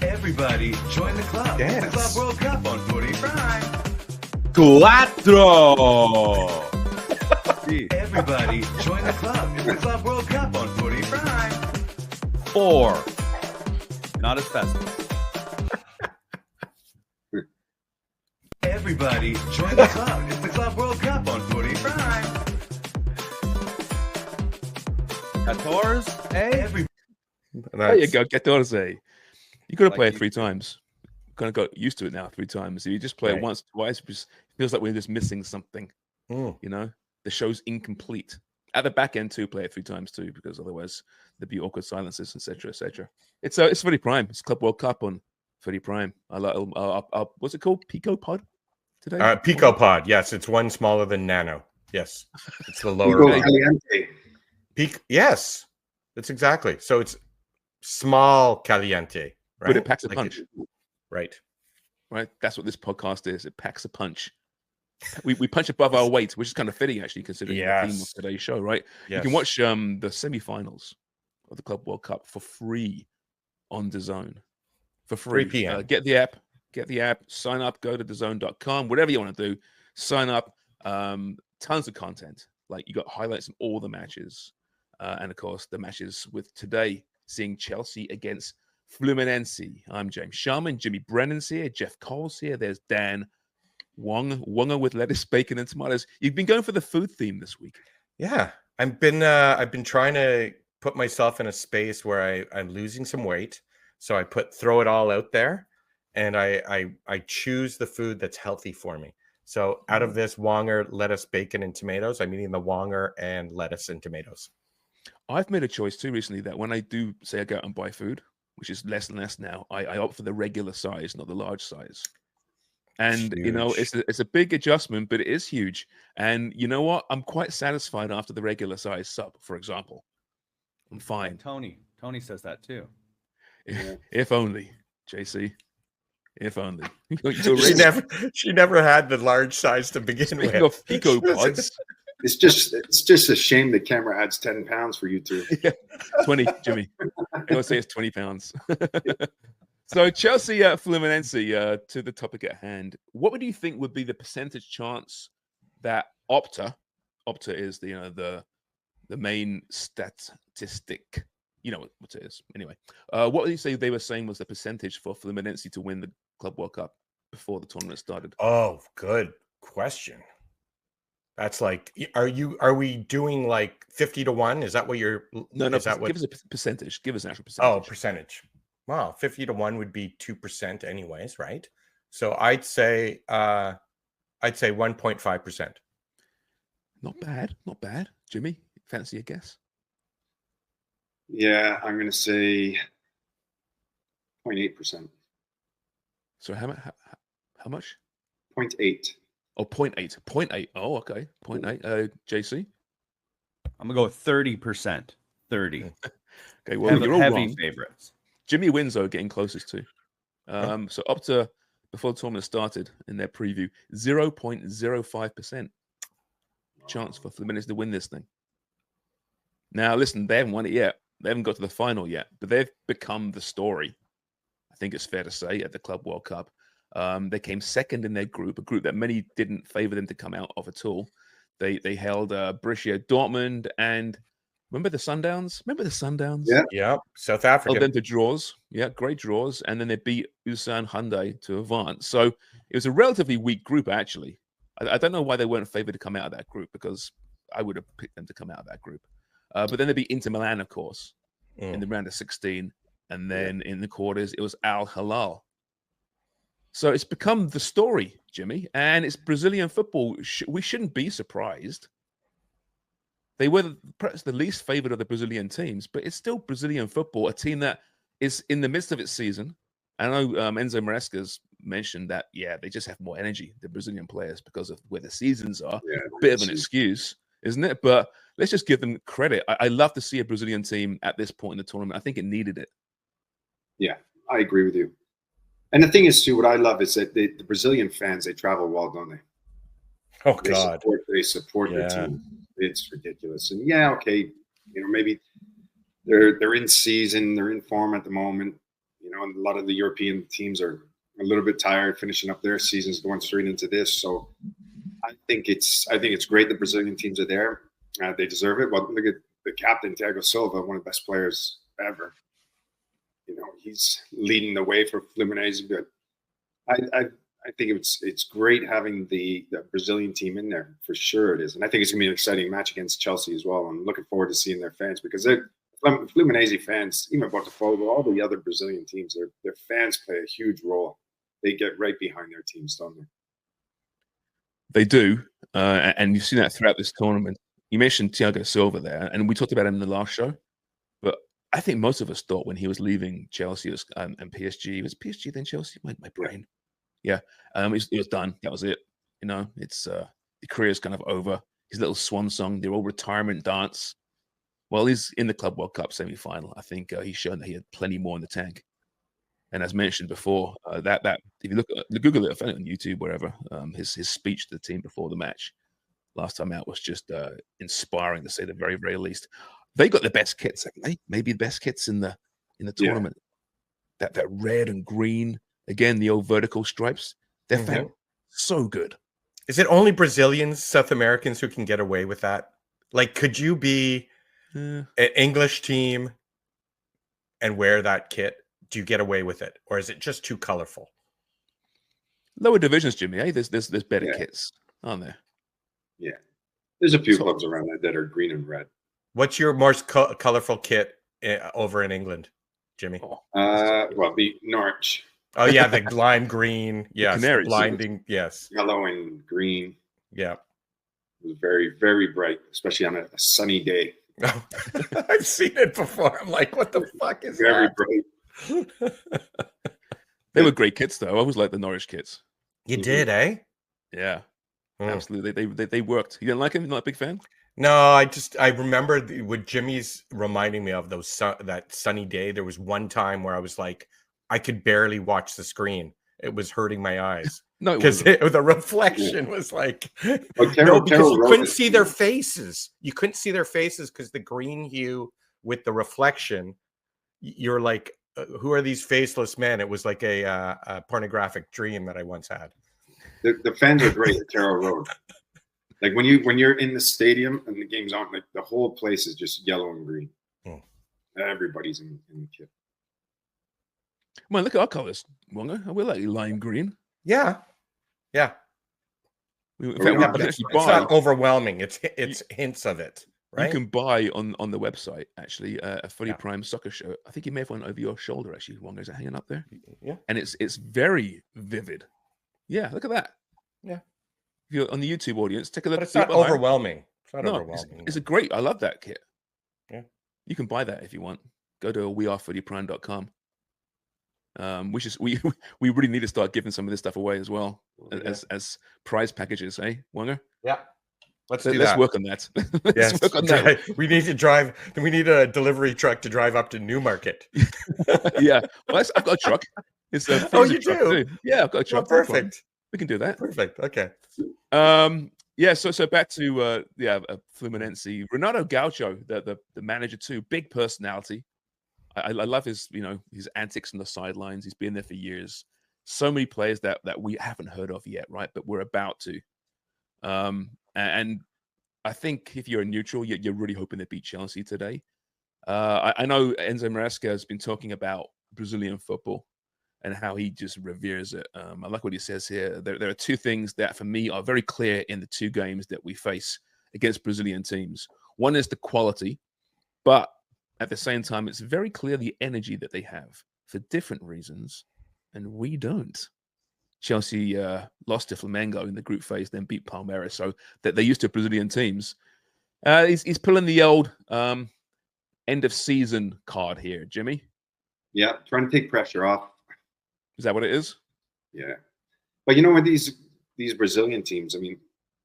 Everybody, join the club. Dance. The Club World Cup on Footy Prime. Cuatro. Everybody, join the club. It's the Club World Cup on Footy Prime. 4. Not as fast. Everybody, join the club. It's the Club World Cup on Footy Prime. 14. Every There you go. 14. You got to play it you- 3 times. Kind of got used to it now 3 times. If you just play it once, twice, it just feels like we're just missing something. You know, the show's incomplete. At the back end too, play it 3 times too, because otherwise there'd be awkward silences, etc., etc. It's Footy Prime. It's Club World Cup on Footy Prime. I like. What's it called? Pico Pod today. Pico Pod. Yes, it's one smaller than Nano. Yes, it's the lower. Pico one. Caliente. Yes, that's exactly. So it's small caliente, right? But it packs a punch. Right. Right. That's what this podcast is. It packs a punch. We punch above our weight, which is kind of fitting, actually, considering the theme of today's show, right? Yes. You can watch the semi-finals of the Club World Cup for free on DAZN. For free. 3 p.m. Get the app, sign up, go to DAZN.com, whatever you want to do, sign up. Tons of content. Like, you got highlights of all the matches. And, of course, the matches with today, seeing Chelsea against Fluminense. I'm James Sharman. Jimmy Brennan's here. Jeff Cole's here. There's Dan Wong. Wonger with lettuce, bacon, and tomatoes. You've been going for the food theme this week. Yeah, I've been trying to put myself in a space where I'm losing some weight. So I throw it all out there, and I choose the food that's healthy for me. So out of this Wonger, lettuce, bacon, and tomatoes, I'm eating the Wonger and lettuce and tomatoes. I've made a choice too recently that when I do say I go out and buy food, which is less and less now, I opt for the regular size, not the large size. And, you know, it's a big adjustment, but it is huge. And you know what? I'm quite satisfied after the regular size sub, for example. I'm fine. Tony says that too. If only, JC. If only. She never had the large size to begin Speaking with. of Pico pods. It's just a shame the camera adds 10 pounds for you two. Yeah, 20, Jimmy. I'm going to say it's 20 pounds. So Chelsea Fluminense, to the topic at hand. What would you think would be the percentage chance that Opta is the main statistic? You know what it is. Anyway, what would you say they were saying was the percentage for Fluminense to win the Club World Cup before the tournament started? Oh, good question. That's like, are we doing like 50-1? Is that what you're? No. Is that give us a percentage. Give us an actual percentage. Oh, percentage. Wow, 50-1 would be 2% anyways, right? So I'd say 1.5%. Not bad. Jimmy, fancy a guess? Yeah, I'm going to say 0.8%. So how much? 0.8. Oh, 0.8. 0.8. Oh, okay. 0.8. JC? I'm going to go with 30%. 30. Okay, well, you're all heavy wrong. favorites. Jimmy wins, though, getting closest to. So up to, before the tournament started, in their preview, 0.05% chance for Fluminense to win this thing. Now, listen, they haven't won it yet. They haven't got to the final yet, but they've become the story, I think it's fair to say, at the Club World Cup. They came second in their group, a group that many didn't favor them to come out of at all. They held Borussia Dortmund and remember the Sundowns? Yeah. South Africa. Held them to draws. Yeah, great draws. And then they beat Ulsan Hyundai to advance. So it was a relatively weak group, actually. I don't know why they weren't favored to come out of that group, because I would have picked them to come out of that group. But then they beat Inter Milan, of course, in the round of 16. And then in the quarters, it was Al Hilal. So it's become the story, Jimmy, and it's Brazilian football. We shouldn't be surprised. They were perhaps the least favored of the Brazilian teams, but it's still Brazilian football, a team that is in the midst of its season. I know Enzo Maresca's mentioned that, they just have more energy, the Brazilian players, because of where the seasons are. Yeah, bit of an excuse, isn't it? But let's just give them credit. I love to see a Brazilian team at this point in the tournament. I think it needed it. Yeah, I agree with you. And the thing is, too, what I love is that the Brazilian fans, they travel well, don't they? Oh, God. They support their team. It's ridiculous. And maybe they're in season, they're in form at the moment. and a lot of the European teams are a little bit tired, finishing up their seasons, going straight into this. So I think it's great the Brazilian teams are there. They deserve it. Well, look at the captain, Thiago Silva, one of the best players ever. He's leading the way for Fluminense. But I think it's great having the Brazilian team in there. For sure it is. And I think it's going to be an exciting match against Chelsea as well. I'm looking forward to seeing their fans, because Fluminense fans, even Botafogo, all the other Brazilian teams, their fans play a huge role. They get right behind their teams, don't they? They do. And you've seen that throughout this tournament. You mentioned Thiago Silva there, and we talked about him in the last show. But I think most of us thought when he was leaving Chelsea and PSG, it was PSG then Chelsea? My brain. Yeah. It was done. That was it. It's the career's kind of over. His little swan song, their old retirement dance. Well, he's in the Club World Cup semi-final. I think he's shown that he had plenty more in the tank. And as mentioned before, that if you look at Google it, I found it on YouTube, wherever, his speech to the team before the match last time out was just inspiring, to say the very, very least. They got the best kits, haven't they? Maybe the best kits in the tournament. That red and green, again, the old vertical stripes. They're so good. Is it only Brazilians, South Americans who can get away with that? Like, could you be an English team and wear that kit? Do you get away with it, or is it just too colorful? Lower divisions, Jimmy. Hey, there's better kits, aren't there? Yeah, there's a few clubs around that are green and red. What's your most colorful kit over in England, Jimmy? Well, the Norwich. Oh yeah, the lime green. Yes, Canaries, blinding. Yes, yellow and green. Yeah, it was very, very bright, especially on a sunny day. Oh, I've seen it before. I'm like, what the fuck is very that? bright. They were great kits, though. I always liked the Norwich kits. You did, eh? Yeah, absolutely. They worked. You didn't like him? You're not a big fan? No, I remember what Jimmy's reminding me of that sunny day. There was one time where I was like, I could barely watch the screen. It was hurting my eyes. No, because the reflection was like, because you couldn't see their faces. You couldn't see their faces because the green hue with the reflection, you're like, who are these faceless men? It was like a pornographic dream that I once had. The fans are great at Carroll Road. Like when you're in the stadium and the game's on, like the whole place is just yellow and green. Everybody's in the kit. Well, look at our colors, Wonga. We like lime green. Yeah. In fact, but it's not overwhelming. It's hints of it. Right? You can buy on the website, actually, a Footy Prime soccer shirt. I think you may have one over your shoulder, actually. Wonga, is it hanging up there? Yeah. And it's very vivid. Yeah, look at that. Yeah. If you're on the YouTube audience, take a look. But it's not overwhelming. It's not overwhelming. It's a great. I love that kit. Yeah. You can buy that if you want. Go to wearefootyprime.com. We really need to start giving some of this stuff away as well as prize packages, eh, Wonga? Yeah. Let's work on that. Yes. Work on that. We need a delivery truck to drive up to Newmarket. Yeah. Well, I've got a truck. It's a you do? Too. Yeah, I've got a truck. Well, perfect. We can do that. Perfect. Okay. Yeah, so back to Fluminense. Renato Gaucho, the manager too, big personality. I love his antics on the sidelines. He's been there for years. So many players that we haven't heard of yet, right? But we're about to. And I think if you're a neutral, you're really hoping they beat Chelsea today. I know Enzo Maresca has been talking about Brazilian football and how he just reveres it. I like what he says here. There are two things that, for me, are very clear in the two games that we face against Brazilian teams. One is the quality, but at the same time, it's very clear the energy that they have for different reasons, and we don't. Chelsea lost to Flamengo in the group phase, then beat Palmeiras, so that they're used to Brazilian teams. He's pulling the old end of season card here, Jimmy. Yeah, trying to take pressure off. Is that what it is? Yeah, but you know what, these Brazilian teams, I mean,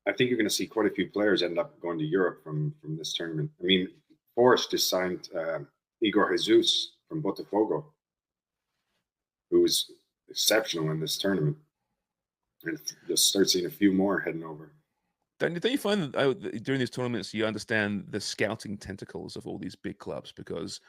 I think you're going to see quite a few players end up going to Europe from this tournament. I mean, Forrest just signed Igor Jesus from Botafogo, who was exceptional in this tournament. And you'll start seeing a few more heading over. Don't you find that during these tournaments you understand the scouting tentacles of all these big clubs? Because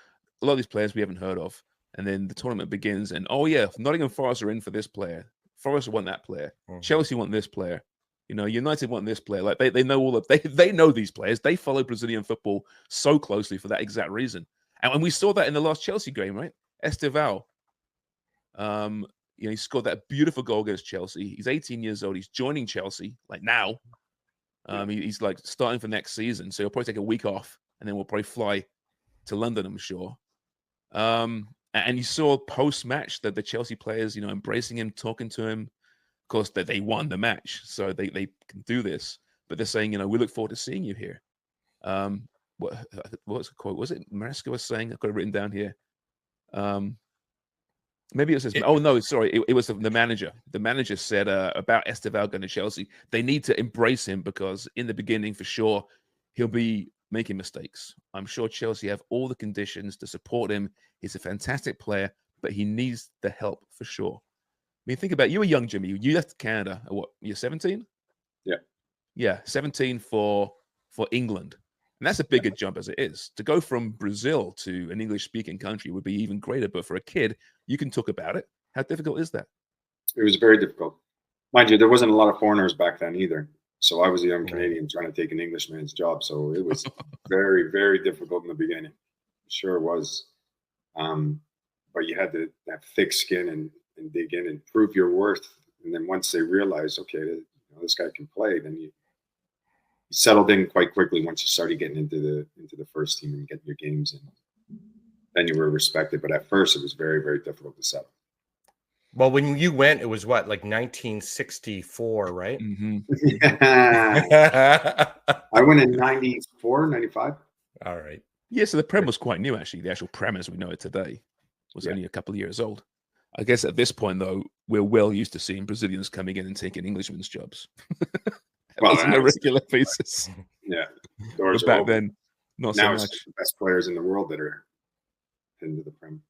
a lot of these players we haven't heard of, and then the tournament begins, and oh yeah, Nottingham Forest are in for this player. Forest want that player. Chelsea want this player. You know, United want this player. Like they know all of they know these players. They follow Brazilian football so closely for that exact reason. And we saw that in the last Chelsea game, right? Esteval. He scored that beautiful goal against Chelsea. He's 18 years old. He's joining Chelsea like now. He's like starting for next season. So he'll probably take a week off, and then we'll probably fly to London, I'm sure. And you saw post-match that the Chelsea players, embracing him, talking to him. Of course, that they won the match, so they can do this. But they're saying, we look forward to seeing you here. What's the quote? Was it Maresca was saying? I've got it written down here. Maybe it says, oh no, sorry, it was the manager. The manager said about Esteval going to Chelsea, they need to embrace him because in the beginning, for sure, he'll be making mistakes. I'm sure Chelsea have all the conditions to support him. He's a fantastic player, but he needs the help for sure. I mean, think about it. You were young, Jimmy. You left Canada at what? You're 17? Yeah, 17 for England. And that's a bigger jump as it is. To go from Brazil to an English-speaking country would be even greater. But for a kid, you can talk about it. How difficult is that? It was very difficult. Mind you, there wasn't a lot of foreigners back then either. So I was a young Canadian trying to take an Englishman's job. So it was very, very difficult in the beginning. Sure was. But you had to have thick skin and dig in and prove your worth. And then once they realized, okay, this guy can play, then you settled in quite quickly once you started getting into the first team and getting your games in. Then you were respected. But at first, it was very, very difficult to settle. Well, when you went, it was what, like 1964, right? Mm-hmm. Yeah. I went in 94, 95. All right. Yeah, so the Prem was quite new, actually. The actual Prem as we know it today was only a couple of years old. I guess at this point, though, we're well used to seeing Brazilians coming in and taking Englishmen's jobs. Well, on a regular basis. Yeah. But back then, not so much. It's the best players in the world that are into the Prem.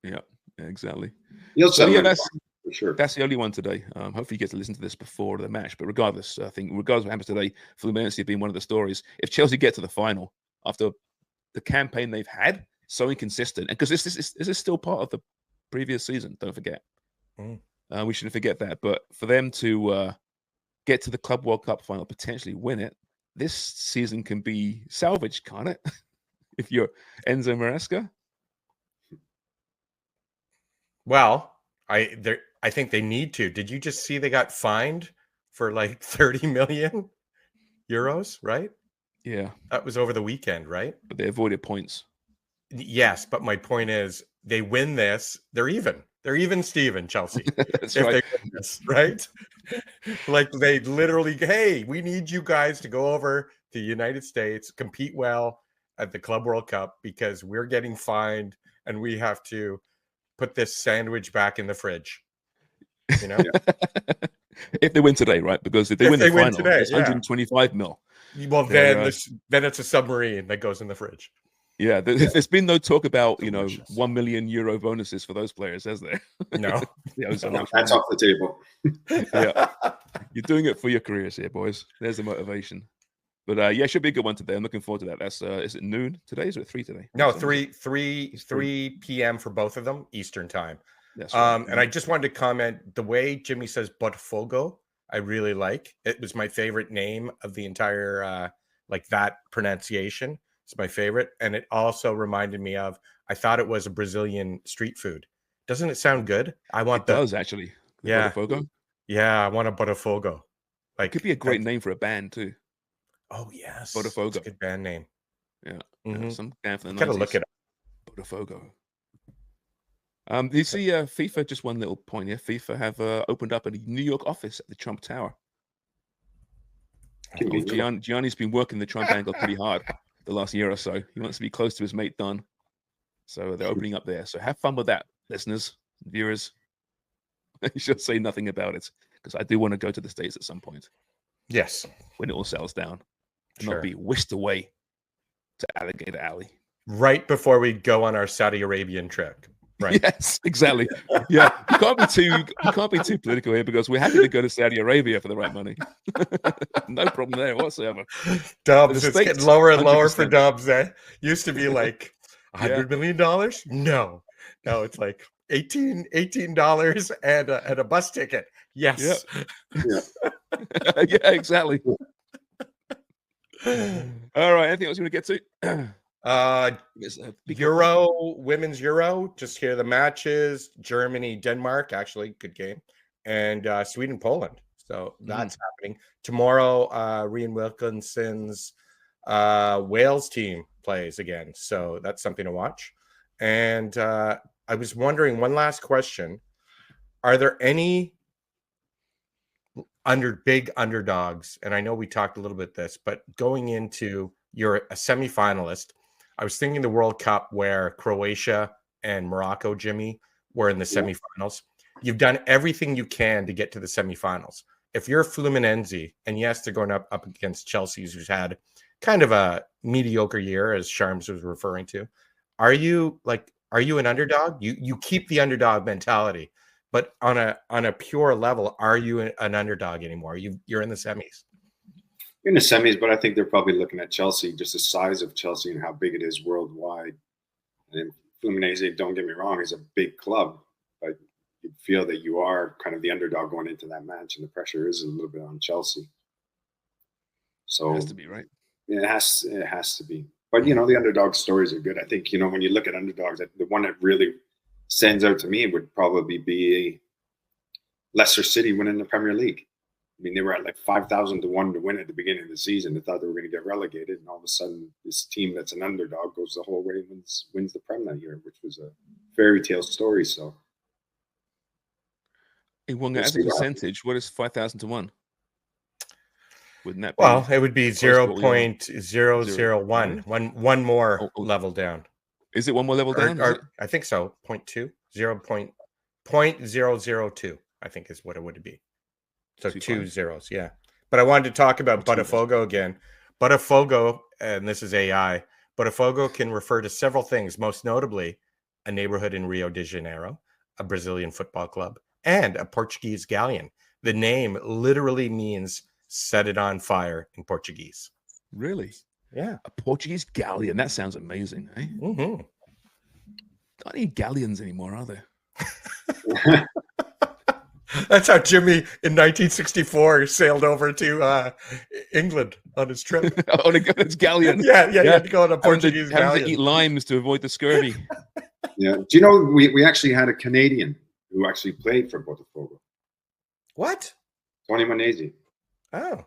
Yeah, exactly. So yeah, for sure. That's the only one today. Hopefully you get to listen to this before the match. But regardless, I think regardless of what happens today, Fluminense have been one of the stories. If Chelsea get to the final after the campaign they've had, so inconsistent, and because this is still part of the previous season, don't forget. We shouldn't forget that. But for them to get to the Club World Cup final, potentially win it, this season can be salvaged, can't it? If you're Enzo Maresca. Well, I think they need to. Did you just see they got fined for like 30 million euros, right? Yeah. That was over the weekend, right? But they avoided points. Yes, but my point is they win this, they're even. They're even Steven, Chelsea. That's right. They win this, right? Like they literally, hey, we need you guys to go over to the United States, compete well at the Club World Cup because we're getting fined and we have to put this sandwich back in the fridge. If they win today, right? Because if they win the final, today, it's 125 mil. Well, then it's a submarine that goes in the fridge. Yeah, there's been no talk about 1 million euro bonuses for those players, has there? No, that's off the table. Yeah, you're doing it for your careers here, boys. There's the motivation. But it should be a good one today. I'm looking forward to that. That's is it noon today? Is it 3 today? No, 3 p.m. for both of them Eastern time. That's right. And I just wanted to comment the way Jimmy says Botafogo. I really like. It was my favorite name of the entire like that pronunciation. It's my favorite, and it also reminded me of. I thought it was a Brazilian street food. Doesn't it sound good? I want that. Does actually. Yeah. Botafogo. Yeah, I want a Botafogo. Like it could be a great name for a band too. Oh yes, Botafogo. That's a good band name. Yeah, some band from the 90s. Gotta look it up. Botafogo. You see, FIFA, just one little point here. FIFA have opened up a New York office at the Trump Tower. Gianni's been working the Trump angle pretty hard the last year or so. He wants to be close to his mate Don, so they're opening up there. So have fun with that, listeners, viewers. You should say nothing about it because I do want to go to the States at some point. Yes, when it all settles down, and not be whisked away to Alligator Alley right before we go on our Saudi Arabian trip. Right. Yes, exactly. Yeah, you can't be too political here because we're happy to go to Saudi Arabia for the right money. No problem there whatsoever. Dubs, it's getting lower and lower 100%. For Dubs. Used to be like $100 million. No, No, it's like $18 and a bus ticket. Yes. Yeah. Yeah, exactly. All right. Anything else you want to get to? Women's Euro. Just here the matches. Germany, Denmark. Actually, good game. And Sweden, Poland. So that's happening tomorrow. Rian Wilkinson's Wales team plays again. So that's something to watch. And I was wondering, one last question: are there any big underdogs? And I know we talked a little bit this, but going into you're a semifinalist. I was thinking the World Cup where Croatia and Morocco, Jimmy, were in the semifinals. You've done everything you can to get to the semifinals. If you're Fluminense, and yes, they're going up against Chelsea, who's had kind of a mediocre year, as Sharms was referring to, are you an underdog? You keep the underdog mentality, but on a pure level, are you an underdog anymore? You're in the semis. In the semis, but I think they're probably looking at Chelsea, just the size of Chelsea and how big it is worldwide. And Fluminense, don't get me wrong, is a big club, but you feel that you are kind of the underdog going into that match, and the pressure is a little bit on Chelsea. So It has to be, right? It has to be. But the underdog stories are good. I think when you look at underdogs, the one that really stands out to me would probably be Leicester City winning the Premier League. I mean, they were at like 5,000 to 1 to win at the beginning of the season. They thought they were going to get relegated, and all of a sudden, this team that's an underdog goes the whole way and wins the Prem that year, which was a fairy tale story. So, As a percentage, what is 5,000 to 1? Wouldn't that be? Well, it would be 0.001. One more level down. Is it one more level down? I think so. 0.002. I think is what it would be. So 2 zeros, yeah. But I wanted to talk about Botafogo again. Botafogo, and this is AI, Botafogo can refer to several things, most notably a neighborhood in Rio de Janeiro, a Brazilian football club, and a Portuguese galleon. The name literally means set it on fire in Portuguese. Really? Yeah. A Portuguese galleon. That sounds amazing, eh? Mm-hmm. Not any galleons anymore, are there? That's how Jimmy in 1964 sailed over to England on his trip. On his galleon. Yeah. You had to go on a Portuguese galleon. Having to eat limes to avoid the scurvy. Yeah. Do you know we actually had a Canadian who actually played for Botafogo? What? Tony Manesi. Oh.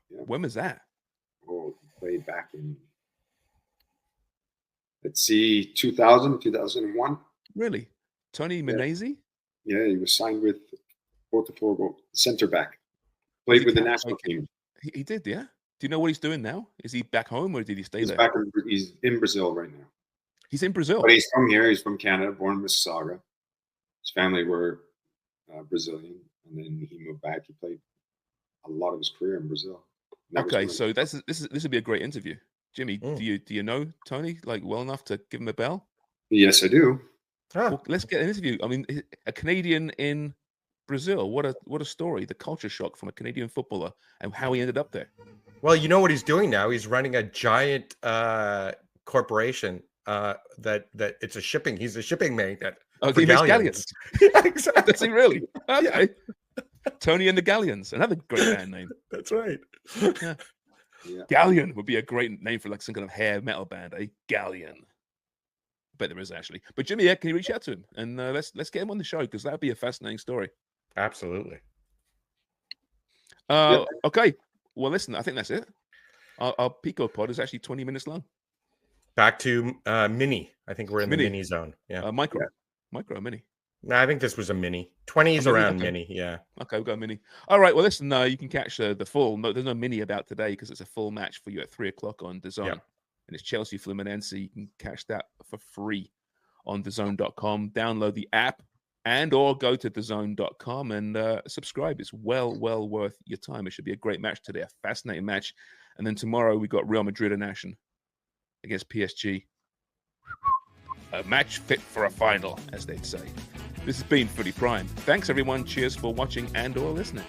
Yeah. When was that? Oh, he played back in, let's see, 2000, 2001. Really? Tony Manesi? Yeah, he was signed with Botafogo, center back. Played with the national team. He did, yeah? Do you know what he's doing now? Is he back home or did he stay there? He's in Brazil right now. He's in Brazil? But he's from here. He's from Canada, born in Mississauga. His family were Brazilian, and then he moved back. He played a lot of his career in Brazil. Okay, so this would be a great interview. Jimmy, do you know Tony well enough to give him a bell? Yes, I do. Well, let's get an interview. I mean, a Canadian in Brazil. What a story! The culture shock from a Canadian footballer and how he ended up there. Well, you know what he's doing now? He's running a giant corporation that it's a shipping. He's a shipping magnate. Oh, he makes galleons. Yeah, exactly. Does he really? Okay. Yeah. Tony and the Galleons. Another great band name. That's right. Yeah. Galleon would be a great name for like some kind of hair metal band, eh? Galleon. I bet there is actually. But Jimmy, can you reach out to him and let's get him on the show because that'd be a fascinating story. Absolutely. Okay. Well, listen, I think that's it. Our Pico pod is actually 20 minutes long. Back to mini. I think we're in the mini zone. Yeah. Micro mini. No, I think this was a mini. 20s around okay. mini. Yeah. Okay, we'll go mini. All right. Well, listen, you can catch the full. No, there's no mini about today because it's a full match for you at 3:00 on DAZN. Yeah. And it's Chelsea Fluminense. You can catch that for free on DAZN.com. Download the app and or go to DAZN.com and subscribe. It's well worth your time. It should be a great match today, a fascinating match. And then tomorrow we got Real Madrid in action against PSG. A match fit for a final, as they'd say. This has been Footy Prime. Thanks, everyone. Cheers for watching and or listening.